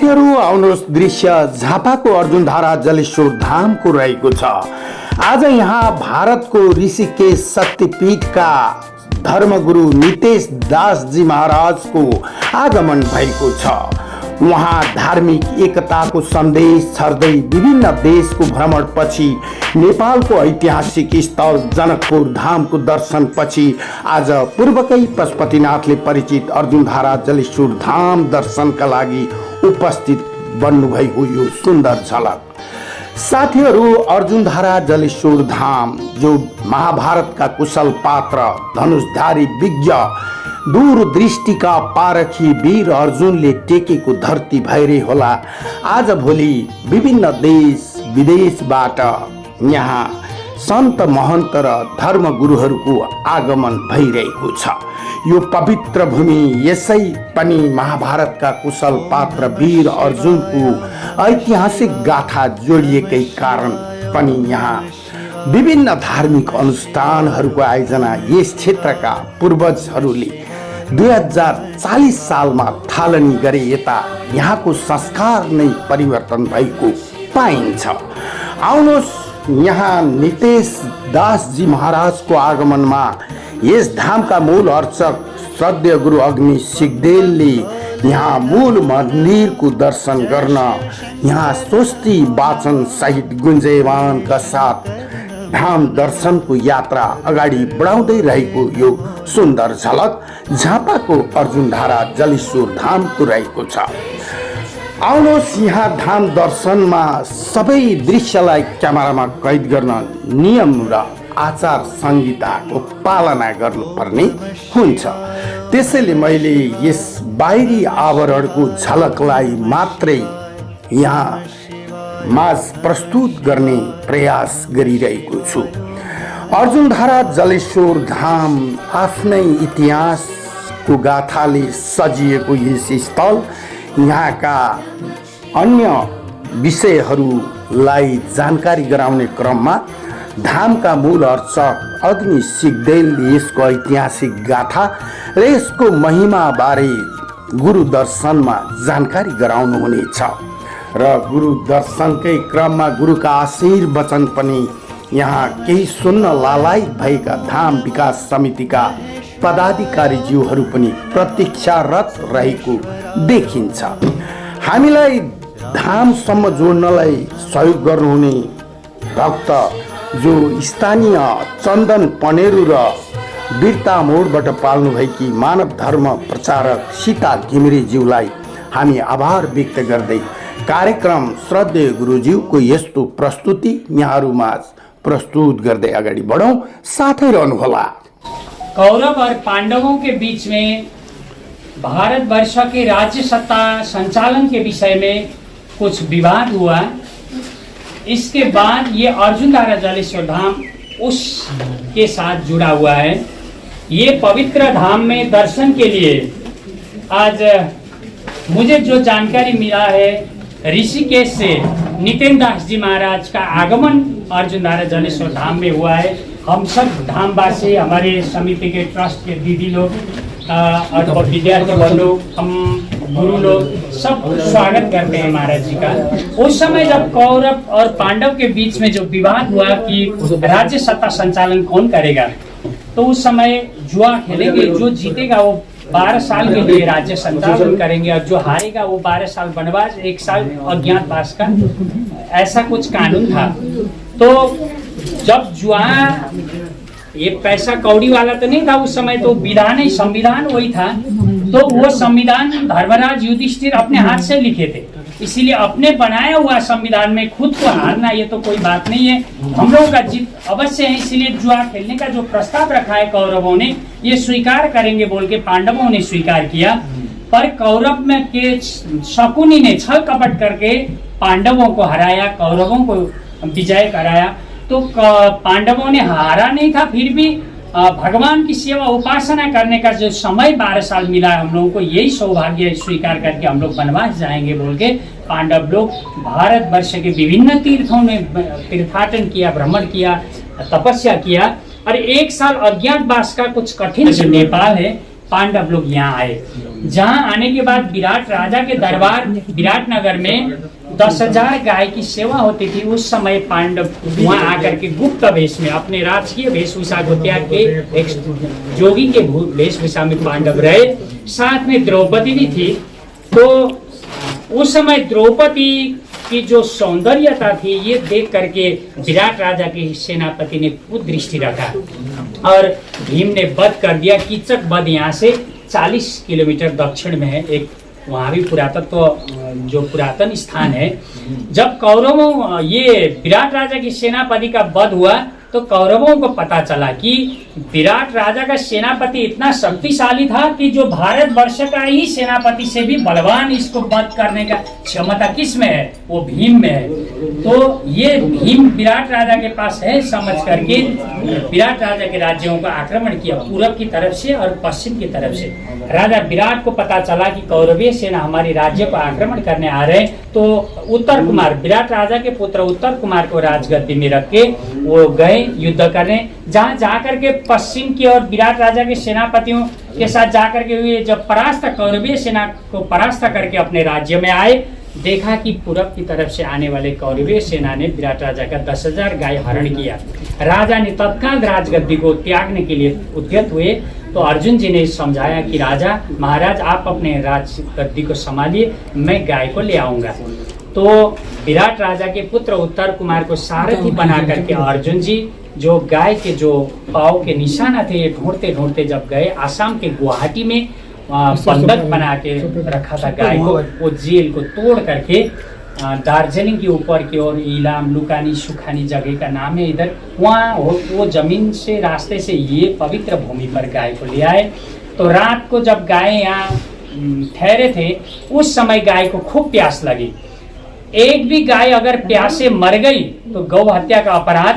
साथीहरू आउनुहोस् दृश्य झापाको अर्जुनधारा जलेश्वर धामको रहेको छ। आज यहाँ भारतको ऋषिकेश शक्तिपीठका धर्मगुरु नितेश दास जी महाराजको आगमन भएको छ। उहाँ धार्मिक एकताको सन्देश छर्दै विभिन्न देशको भ्रमणपछि नेपालको ऐतिहासिक स्थल जनकपुर धामको दर्शनपछि आज पूर्वकै पशुपतिनाथले परिचित अर्जुनधारा जलेश्वर धाम दर्शनका लागि उपस्थित बन्नुभएको यो सुन्दर झलक। साथीहरू अर्जुनधारा जलेश्वर धाम जो महाभारतका कुशल पात्र धनुषधारी विज्ञ दूरदृष्टिका पारखी वीर अर्जुनले टेकेको धरती भएरै होला आज भोलि विभिन्न देश विदेशबाट यहाँ सन्त महन्त र धर्मगुरुहरूको आगमन भइरहेको छ। यो पवित्र भूमि यसै पनि महाभारतका कुशल पात्र वीर अर्जुनको ऐतिहासिक गाथा जोडिएकै कारण पनि यहाँ विभिन्न धार्मिक अनुष्ठानहरूको आयोजना यस क्षेत्रका पूर्वजहरूले 2040 सालमा थालनी गरे यता यहाँको संस्कार नै परिवर्तन भएको पाइन्छ। आउनुहोस् यहाँ नितेश दास जी महाराजको आगमनमा यस धामका मूल अर्चक श्रद्धेय गुरु अग्नि सिग्देलले यहाँ मूल मन्दिरको दर्शन गर्न यहाँ स्वस्ति वाचन सहित गुन्जयमानका साथ धाम दर्शनको यात्रा अगाडि बढाउँदै रहेको यो सुन्दर झलक झापाको अर्जुनधारा जलेश्वर धामको रहेको छ। आउनुहोस् यहाँ धाम दर्शनमा सबै दृश्यलाई क्यामेरामा कैद गर्न नियम र आचार संहिताको पालना गर्नुपर्ने हुन्छ। त्यसैले मैले यस बाहिरी आवरणको झलकलाई मात्रै यहाँ माझ प्रस्तुत गर्ने प्रयास गरिरहेको छु। अर्जुनधारा जलेश्वर धाम आफ्नै इतिहासको गाथाले सजिएको यस स्थल यहाँका अन्य विषयहरूलाई जानकारी गराउने क्रममा धामका मूल अर्चक अग्नि सिग्देलले यसको ऐतिहासिक गाथा र यसको महिमा बारे गुरु दर्शनमा जानकारी गराउनु हुनेछ र गुरु दर्शनकै क्रममा गुरुका आशीर्वचन पनि यहाँ केही सुन्न लालायित भएका धाम विकास समितिका पदाधिकारीज्यूहरू पनि प्रतीक्षारत रहेको देखिन्छ। हामीलाई धामसम्म जोड्नलाई सहयोग गर्नुहुने भक्त जो स्थानीय चन्दन पनेरू र वीरता मोडबाट पाल्नुभएकी मानव धर्म प्रचारक सीता घिमिरेज्यूलाई हामी आभार व्यक्त गर्दै कार्यक्रम श्रद्धेय गुरुज्यूको यस्तो प्रस्तुति यहाँहरूमाझ प्रस्तुत गर्दै अगाडि बढौं। साथै रहनुहोला। कौरव और पांडवों के बीच में भारतवर्ष के राज्य सत्ता संचालन के विषय में कुछ विवाद हुआ। इसके बाद ये अर्जुनधारा जलेश्वर धाम उसके साथ जुड़ा हुआ है। ये पवित्र धाम में दर्शन के लिए आज मुझे जो जानकारी मिला है ऋषिकेश से नितेश दास जी महाराज का आगमन अर्जुनधारा जलेश्वर धाम में हुआ है। हम सब धामवासी हमारे समिति के ट्रस्ट के दीदी लोग और विद्यार्थी बंधु हम गुरु लोग सब स्वागत करते हैं महाराज जी का। उस समय जब कौरव और पांडव के बीच में जो विवाद हुआ कि राज्य सत्ता संचालन कौन करेगा, तो उस समय जुआ खेलेंगे, जो जीतेगा वो 12 साल के लिए राज्य संचालन करेंगे और जो हारेगा वो 12 साल वनवास 1 साल अज्ञातवास का ऐसा कुछ कानून था। तो जब जुआ ये पैसा कौड़ी वाला तो नहीं था उस समय, तो विधान ही संविधान वही था। तो वो संविधान धर्मराज युधिष्ठिर अपने हाथ से लिखे थे, इसीलिए अपने बनाया हुआ संविधान में खुद को हारना ये तो कोई बात नहीं है। हम लोगों का जीत अवश्य है, इसीलिए जुआ खेलने का जो प्रस्ताव रखा है कौरवों ने ये स्वीकार करेंगे बोल के पांडवों ने स्वीकार किया। पर कौरव में के शकुनी ने छल कपट करके पांडवों को हराया, कौरवों को विजय कराया। तो पांडवों ने हारा नहीं था, फिर भी भगवान की सेवा उपासना करने का जो समय 12 साल मिला है हम लोगों को, यही सौभाग्य स्वीकार करके हम लोग वनवास जाएंगे बोल के पांडव लोग भारतवर्ष के विभिन्न तीर्थों में तीर्थाटन किया, भ्रमण किया, तपस्या किया। और 1 साल अज्ञातवास का कुछ कठिन जो नेपाल है पांडव लोग यहाँ आए। जहाँ आने के बाद विराट राजा के दरबार विराट नगर में 10,000 गाय की सेवा होती थी। उस समय पांडव वहाँ आकर के गुप्त वेश में अपने राजकीय वेशभूषा को त्याग के एक जोगी के वेशभूषा में पांडव रहे। साथ में द्रौपदी भी थी। तो उस समय द्रौपदी की जो सौंदर्यता थी ये देख करके विराट राजा के सेनापति ने कुछ दृष्टि रखा और भीम ने वध कर दिया। कीचक वध यहाँ से 40 किलोमीटर दक्षिण में है, एक वहाँ भी पुरातत्व जो पुरातन स्थान है। जब कौरवों ये विराट राजा की सेनापति का वध हुआ तो कौरवों को पता चला कि विराट राजा का सेनापति इतना शक्तिशाली था कि जो भारतवर्ष का ही सेनापति से भी बलवान इसको वध करने का क्षमता किस में है, वो भीम में है। तो ये भीम विराट राजा के पास है समझ करके विराट राजा के राज्यों का आक्रमण किया, पूरब की तरफ से और पश्चिम की तरफ से। राजा विराट को पता चला कि कौरवीय सेना हमारे राज्य को आक्रमण करने आ रहे हैं, तो उत्तर कुमार विराट राजा के पुत्र उत्तर कुमार को राजगद्दी में रख के वो गए युद्ध करने। जहाँ जाकर के पश्चिम की ओर विराट राजा के सेनापतियों के साथ जाकर के हुए जब परास्त कौरवीय सेना को परास्त करके अपने राज्य में आए, देखा कि पूरब की तरफ से आने वाले कौरवीय सेना ने विराट राजा का 10,000 गाय हरण किया। राजा ने तत्काल राजगद्दी को त्यागने के लिए उद्यत हुए। तो अर्जुन जी ने समझाया कि राजा महाराज आप अपने राजगद्दी को संभालिए, मैं गाय को ले आऊंगा। तो विराट राजा के पुत्र उत्तर कुमार को सारथी बना करके अर्जुन जी जो गाय के जो पाँव के निशाना थे ये ढूंढते ढूंढते जब गए आसाम के गुवाहाटी में बंधक बना के रखा था गाय को, वो जेल को तोड़ करके दार्जिलिंग के ऊपर की ओर इलाम लुकानी सुखानी जगह का नाम है इधर, वहाँ वो जमीन से रास्ते से ये पवित्र भूमि पर गाय को ले आए। तो रात को जब गाय यहाँ ठहरे थे उस समय गाय को खूब प्यास लगी। एक भी गाय अगर प्यास से मर गई तो गौ हत्या का अपराध